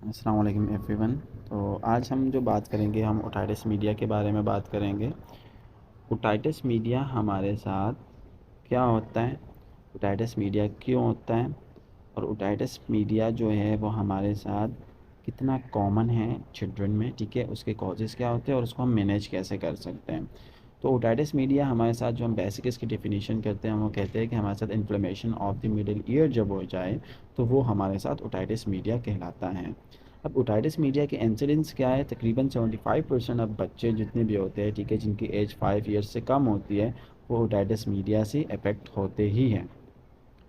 अस्सलाम वालेकुम एवरीवन। तो आज हम जो बात करेंगे, हम ओटाइटिस मीडिया के बारे में बात करेंगे। ओटाइटिस मीडिया हमारे साथ क्या होता है, ओटाइटिस मीडिया क्यों होता है, और ओटाइटिस मीडिया जो है वो हमारे साथ कितना कॉमन है चिल्ड्रन में, ठीक है, उसके कॉजेज़ क्या होते हैं और उसको हम मैनेज कैसे कर सकते हैं। तो ओटाइटिस मीडिया हमारे साथ जो हम बेसिक इसकी डेफिनेशन करते हैं, हम वो कहते हैं कि हमारे साथ inflammation of the middle ear जब हो जाए तो वो हमारे साथ ओटाइटिस मीडिया कहलाता है। अब ओटाइटिस मीडिया के इंसिडेंस क्या है, तकरीबन 75% अब बच्चे जितने भी होते हैं, ठीक है, जिनकी एज 5 ईयर्स से कम होती है, वो ओटाइटिस मीडिया से अफेक्ट होते ही हैं।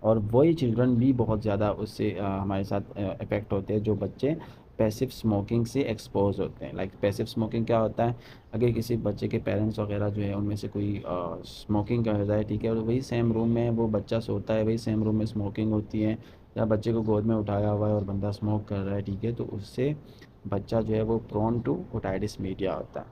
और वही चिल्ड्रन भी बहुत ज़्यादा उससे हमारे साथ इफ़ेक्ट होते हैं, जो बच्चे पैसिव स्मोकिंग से एक्सपोज होते हैं। लाइक पैसिव स्मोकिंग क्या होता है, अगर किसी बच्चे के पेरेंट्स वगैरह जो है उनमें से कोई स्मोकिंग कर रहा है, ठीक है, और वही सेम रूम में वो बच्चा सोता है, वही सेम रूम में स्मोकिंग होती है, या बच्चे को गोद में उठाया हुआ है और बंदा स्मोक कर रहा है, ठीक है, तो उससे बच्चा जो है वो प्रोन टू ओटाइटिस मीडिया होता है।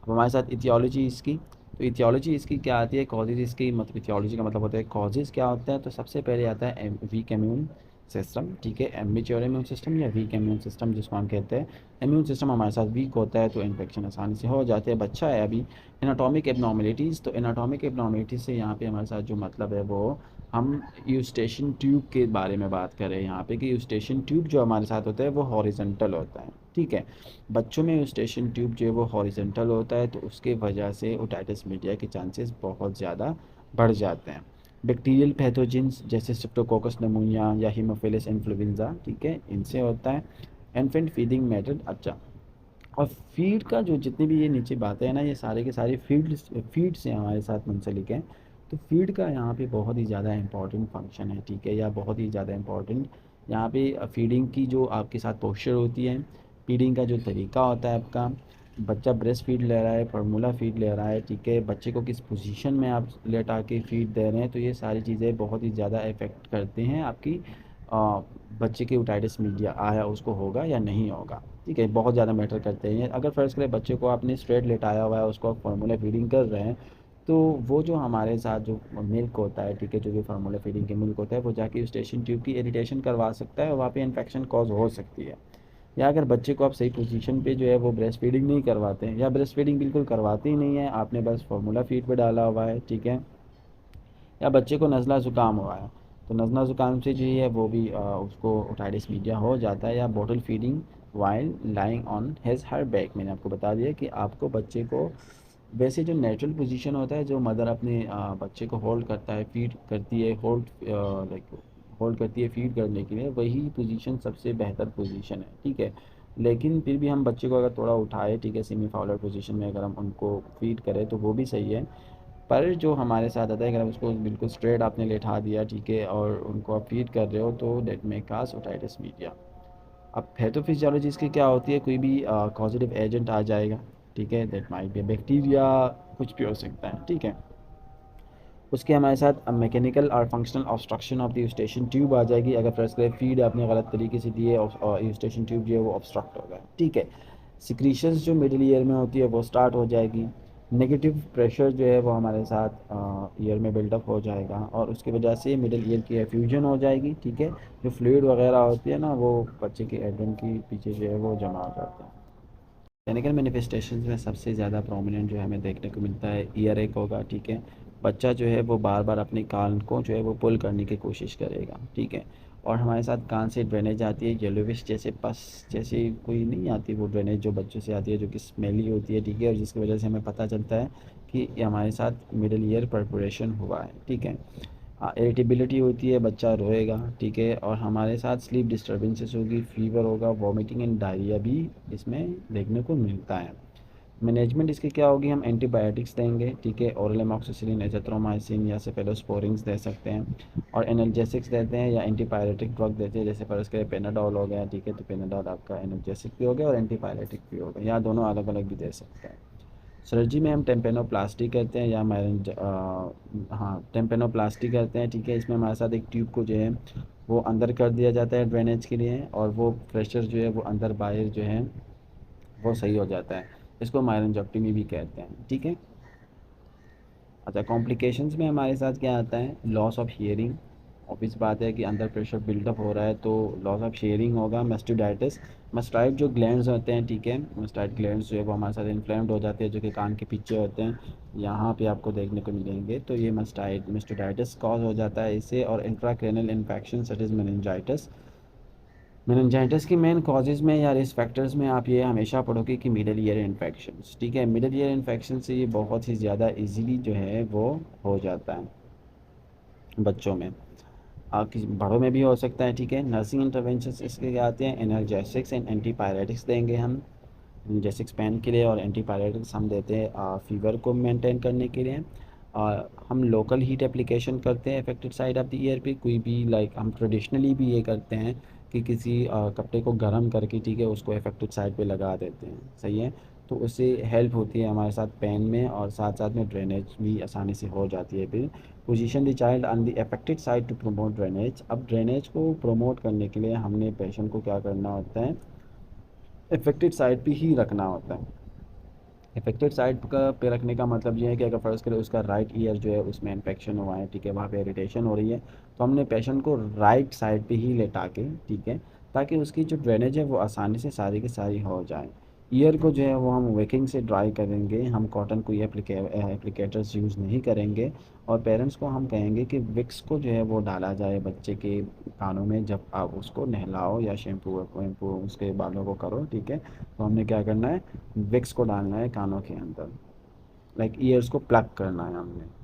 अब हमारे साथ इथियोलॉजी इसकी, तो इथियोलॉजी इसकी क्या आती है, कॉजेज़ इसकी, मतलब इथियोलॉजी का मतलब होता है कॉजेज़ क्या होता है। तो सबसे पहले आता है वीक इम्यून सिस्टम, ठीक है, एम्बिच्योर इम्यून सिस्टम या वीक इम्यून सिस्टम जिसको हम कहते हैं। इम्यून सिस्टम हमारे साथ वीक होता है तो इन्फेक्शन आसानी से हो जाते हैं। बच्चा है अभी। एनाटॉमिक एबनॉर्मेलिटीज़, तो एनाटॉमिक एबनॉर्मेलिटीज़ से यहाँ पे हमारे साथ जो मतलब है वो, हम यूस्टेशन ट्यूब के बारे में बात कर रहे हैं यहाँ पे, कि यूस्टेशन ट्यूब जो हमारे साथ होता है वो हॉरिजॉन्टल होता है, ठीक है। बच्चों में यूस्टेशन ट्यूब जो है वो हॉरिजॉन्टल होता है, तो उसके वजह से ओटाइटिस मीडिया के चांसेस बहुत ज़्यादा बढ़ जाते हैं। बैक्टीरियल पैथोजेंस जैसे स्ट्रेप्टोकोकस नमूनिया या हीमोफिलस इन्फ्लुएंजा, ठीक है, इनसे होता है। इन्फेंट फीडिंग मेथड, अच्छा, और फीड का जो जितनी भी ये नीचे बातें हैं ना, ये सारे के सारे फीड से हमारे साथ मुंसलिक हैं। तो फीड का यहाँ पे बहुत ही ज़्यादा इंपॉर्टेंट फंक्शन है, ठीक है, या बहुत ही ज़्यादा इंपॉर्टेंट यहाँ पे फीडिंग की जो आपके साथ पोस्चर होती है, फीडिंग का जो तरीका होता है आपका, बच्चा ब्रेस्ट फीड ले रहा है, फार्मूला फीड ले रहा है, ठीक है, बच्चे को किस पोजीशन में आप लेटा के फीड दे रहे हैं, तो ये सारी चीज़ें बहुत ही ज़्यादा इफ़ेक्ट करते हैं आपकी अ, बच्चे की ओटाइटिस मीडिया आया उसको होगा या नहीं होगा, ठीक है, बहुत ज़्यादा मैटर करते हैं। अगर फ़र्ज़ करें बच्चे को आपने स्ट्रेट लेटाया हुआ है, उसको आप फार्मूला फीडिंग कर रहे हैं, तो वो जो हमारे साथ जो मिल्क होता है, ठीक है, जो भी फार्मूला फीडिंग के मिल्क होता है, वो जाके यूस्टेशन ट्यूब की इरिटेशन करवा सकता है और वहाँ पे इन्फेक्शन कॉज हो सकती है। या अगर बच्चे को आप सही पोजीशन पे जो है वो ब्रेस्ट फीडिंग नहीं करवाते हैं, या ब्रेस्ट फीडिंग बिल्कुल करवाते ही नहीं है, आपने बस फार्मूला फीड पे डाला हुआ है, ठीक है, या बच्चे को नज़ला ज़ुकाम हुआ है, तो नज़ला ज़ुकाम से जो है वो भी उसको ओटाइटिस मीडिया हो जाता है। या bottle feeding while lying on his her back, मैंने आपको बता दिया कि आपको बच्चे को वैसे जो नेचुरल पोजीशन होता है, जो मदर अपने बच्चे को होल्ड करता है, फीड करती है, होल्ड करती है फीड करने के लिए, वही पोजीशन सबसे बेहतर पोजीशन है, ठीक है। लेकिन फिर भी हम बच्चे को अगर थोड़ा उठाए, ठीक है, सेमी फाउलर पोजीशन में अगर हम उनको फीड करें तो वो भी सही है। पर जो हमारे साथ आता है, अगर उसको बिल्कुल स्ट्रेट आपने लेटा दिया, ठीक है, और उनको आप फीड कर रहे हो, तो डेट में कास ओटाइटिस मीडिया। अब पैथोफिजियोलॉजी इसकी क्या होती है, कोई भी पॉजिटिव एजेंट आ जाएगा, ठीक है, दैट माइट बी बैक्टीरिया, कुछ भी हो सकता है, ठीक है, उसके हमारे साथ मैकेनिकल और functional obstruction of the eustachian tube आ जाएगी। अगर फर्स्ट करें फीड आपने गलत तरीके से दिए और यूस्टेशन ट्यूब जो है वो ऑब्स्ट्रक्ट होगा, ठीक है। सिक्रीशंस जो मिडिल ईयर में होती है वो स्टार्ट हो जाएगी। नेगेटिव प्रेशर जो है वो हमारे साथ ईयर में बिल्डअप हो जाएगा, और उसकी वजह से मिडिल ईयर की एफ्यूजन हो जाएगी, ठीक है, जो फ्लूइड वगैरह होती है ना, वो बच्चे के एडन के पीछे जो है वो जमा हो जाते हैं। क्लिनिकल मैनिफेस्टेशंस में सबसे ज़्यादा प्रोमिनेंट जो हमें देखने को मिलता है ईयर एक होगा, ठीक है, बच्चा जो है वो बार बार अपने कान को जो है वो पुल करने की कोशिश करेगा, ठीक है, और हमारे साथ कान से ड्रेनेज आती है येलोविश जैसे पस जैसे कोई नहीं आती, वो ड्रेनेज जो बच्चों से आती है जो कि स्मेली होती है, ठीक है, और जिसकी वजह से हमें पता चलता है कि ये हमारे साथ मिडल ईयर परपोरेशन हुआ है, ठीक है। हाँ, इरिटेबिलिटी होती है, बच्चा रोएगा, ठीक है, और हमारे साथ स्लीप डिस्टर्बेंसेस होगी, फीवर होगा, वॉमिटिंग एंड डायरिया भी इसमें देखने को मिलता है। मैनेजमेंट इसकी क्या होगी, हम एंटीबायोटिक्स देंगे, ठीक है, ओरल एमॉक्सिसिलिन, एजिथ्रोमाइसिन या सेफेलोस्पोरिन्स दे सकते हैं, और एनाल्जेसिक्स देते हैं या एंटीपायरेटिक ड्रग देते हैं, जैसे फर्स्ट के पेनाडोल हो गया, ठीक है, तो पेनाडोल आपका एनाल्जेसिक भी हो गया और एंटीपायरेटिक भी हो गया, या दोनों अलग अलग भी दे सकते हैं। सर्जरी में हम टेम्पेनोप्लास्टी करते हैं या हाँ, टेम्पेनोप्लास्टी करते हैं, ठीक है, इसमें हमारे साथ एक ट्यूब को जो है वो अंदर कर दिया जाता है ड्रेनेज के लिए, और वो प्रेशर जो है वो अंदर बाहर जो है वो सही हो जाता है। इसको मायरेंजेक्टोमी भी कहते हैं, ठीक है। अच्छा, कॉम्प्लिकेशंस में हमारे साथ क्या आता है, लॉस ऑफ हियरिंग, ऑब्वियस बात है कि अंदर प्रेशर बिल्डअप हो रहा है तो लॉस ऑफ शेयरिंग होगा। मस्टिडाइटिस, मस्टाइड जो ग्लैंड्स होते हैं, ठीक है, मस्टाइड ग्लैंड्स जो है वो हमारे साथ इन्फ्लेम्ड हो जाते हैं, जो कि कान के पीछे होते हैं, यहाँ पे आपको देखने को मिलेंगे। तो ये मस्टिडाइटिस कॉज हो जाता है इससे। और intracranial infection such is meningitis. Meningitis की मेन कॉजेज़ में या रिस्क फैक्टर्स में आप ये हमेशा पढ़ोगे कि मिडल ईयर इन्फेक्शंस, ठीक है। मिडल ईयर इन्फेक्शन से ये बहुत ही ज़्यादा इजीली जो है वो हो जाता है बच्चों में। किसी बड़ों में भी हो सकता है, ठीक है। नर्सिंग इंटरवेंशन इसके क्या आते हैं, एनाल्जेसिक्स एंड एंटीपायरेटिक्स देंगे हम एनाल्जेसिक्स पेन के लिए, और एंटीपायरेटिक्स हम देते हैं फीवर को मेंटेन करने के लिए। हम लोकल हीट एप्लीकेशन करते हैं affected side of the year पे। कोई भी लाइक हम ट्रेडिशनली भी ये करते हैं कि किसी कपड़े को गर्म करके, ठीक है, उसको अफेक्टेड साइड पे लगा देते हैं, सही है। तो उससे हेल्प होती है हमारे साथ पेन में, और साथ साथ में ड्रेनेज भी आसानी से हो जाती है। फिर position the child on the affected side to promote drainage. अब ड्रेनेज को प्रमोट करने के लिए हमने पेशेंट को क्या करना होता है, अफेक्टेड साइड पे ही रखना होता है। इफेक्टेड साइड का पे रखने का मतलब ये है कि अगर फ़र्ज़ करें उसका राइट ईयर जो है उसमें इन्फेक्शन हुआ है, ठीक है, वहाँ पे इरिटेशन हो रही है, तो हमने पेशेंट को राइट साइड पे ही लेटा के, ठीक है, ताकि उसकी जो ड्रेनेज है वो आसानी से सारी की सारी हो जाए। ईयर को जो है वो हम वेकिंग से ड्राई करेंगे, हम कॉटन कोई एप्लीकेटर्स यूज़ नहीं करेंगे। और पेरेंट्स को हम कहेंगे कि विक्स को जो है वो डाला जाए बच्चे के कानों में जब आप उसको नहलाओ या शैम्पू वैम्पू उसके बालों को करो, ठीक है। तो हमने क्या करना है, विक्स को डालना है कानों के अंदर, लाइक ईयर्स को प्लग करना है हमने।